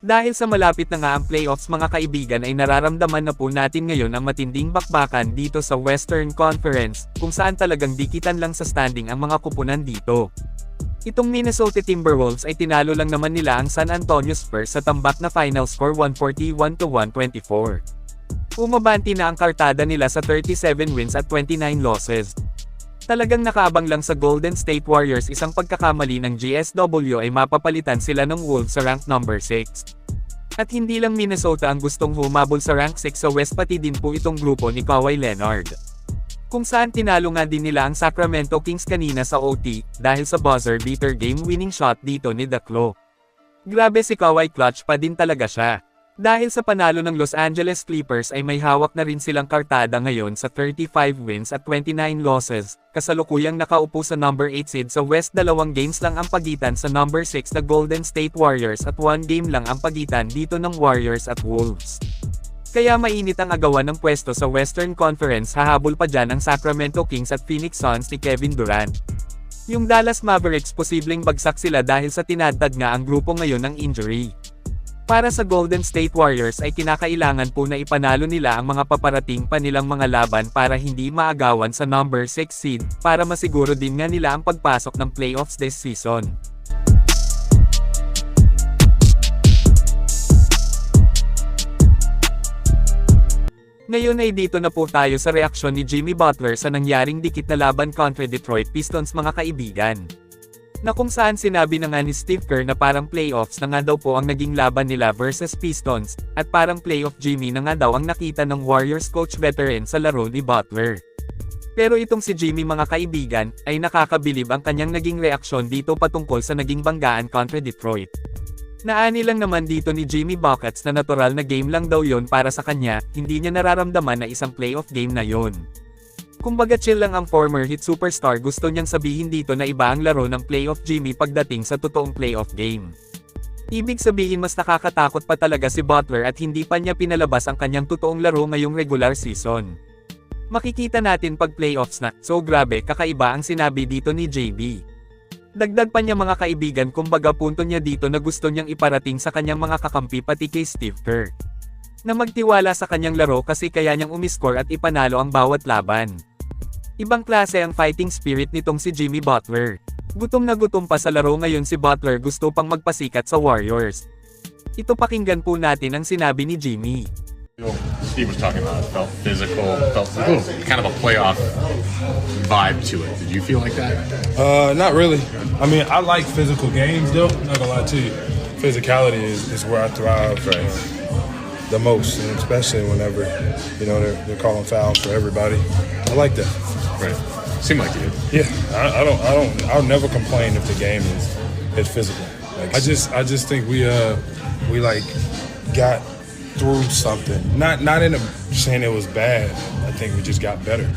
Dahil sa malapit na nga ang playoffs mga kaibigan ay nararamdaman na po natin ngayon ang matinding bakbakan dito sa Western Conference, kung saan talagang dikitan lang sa standing ang mga kupunan dito. Itong Minnesota Timberwolves ay tinalo lang naman nila ang San Antonio Spurs sa tambak na final score 141-124. Umabanti na ang kartada nila sa 37 wins at 29 losses. Talagang nakaabang lang sa Golden State Warriors isang pagkakamali ng GSW ay mapapalitan sila ng Wolves sa rank number 6. At hindi lang Minnesota ang gustong humabol sa rank 6 sa West pati din po itong grupo ni Kawhi Leonard. Kung saan tinalo nga din nila ang Sacramento Kings kanina sa OT, dahil sa buzzer beater game-winning shot dito ni Daklo. Grabe si Kawhi, clutch pa din talaga siya. Dahil sa panalo ng Los Angeles Clippers ay may hawak na rin silang kartada ngayon sa 35 wins at 29 losses, kasalukuyang nakaupo sa number 8 seed sa West. 2 games lang ang pagitan sa number 6 na Golden State Warriors at 1 game lang ang pagitan dito ng Warriors at Wolves. Kaya mainit ang agawan ng pwesto sa Western Conference. Hahabol pa dyan ang Sacramento Kings at Phoenix Suns ni Kevin Durant. Yung Dallas Mavericks posibleng bagsak sila dahil sa tinadtad nga ang grupo ngayon ng injury. Para sa Golden State Warriors ay kinakailangan po na ipanalo nila ang mga paparating pa nilang mga laban para hindi maagawan sa number 6 seed, para masiguro din nga nila ang pagpasok ng playoffs this season. Ngayon ay dito na po tayo sa reaksyon ni Jimmy Butler sa nangyaring dikit na laban kontra Detroit Pistons mga kaibigan. Na kung saan sinabi na nga ni Steve Kerr na parang playoffs na nga daw po ang naging laban nila versus Pistons, at parang playoff Jimmy na nga daw ang nakita ng Warriors coach veteran sa laro ni Butler. Pero itong si Jimmy mga kaibigan, ay nakakabilib ang kanyang naging reaksyon dito patungkol sa naging banggaan kontra Detroit. Naani lang naman dito ni Jimmy Buckets na natural na game lang daw yon para sa kanya, hindi niya nararamdaman na isang playoff game na yon. Kumbaga chill lang ang former Heat superstar, gusto niyang sabihin dito na iba ang laro ng playoff Jimmy pagdating sa totoong playoff game. Ibig sabihin mas nakakatakot pa talaga si Butler at hindi pa niya pinalabas ang kanyang totoong laro ngayong regular season. Makikita natin pag playoffs na, so grabe kakaiba ang sinabi dito ni JB. Dagdag pa niya mga kaibigan, kumbaga punto niya dito na gusto niyang iparating sa kanyang mga kakampi pati kay Steve Kerr, na magtiwala sa kanyang laro kasi kaya niyang umiscore at ipanalo ang bawat laban. Ibang klase ang fighting spirit nitong si Jimmy Butler. Gutom na gutom pa sa laro ngayon si Butler, gusto pang magpasikat sa Warriors. Ito pakinggan po natin ang sinabi ni Jimmy. Steve was talking about it, felt physical, felt kind of a playoff vibe to it. Did you feel like that? Not really. I mean, I like physical games though, not gonna lie to you. Physicality is where I thrive. Right. The most, and especially whenever, they're calling fouls for everybody. I like that. Right. Seemed like you did. Yeah, I'll never complain if the game is physical. Like, I just think we like got through something. Not in saying it was bad. I think we just got better.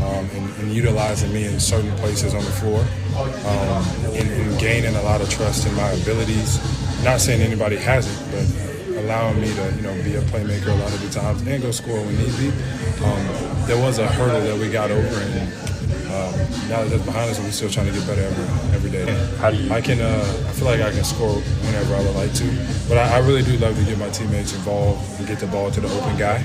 And utilizing me in certain places on the floor, and gaining a lot of trust in my abilities. Not saying anybody hasn't, but allowing me to, be a playmaker a lot of the times and go score when need be. There was a hurdle that we got over, and now that that's behind us, we're still trying to get better every day. How do you? I feel like I can score whenever I would like to, but I really do love to get my teammates involved and get the ball to the open guy.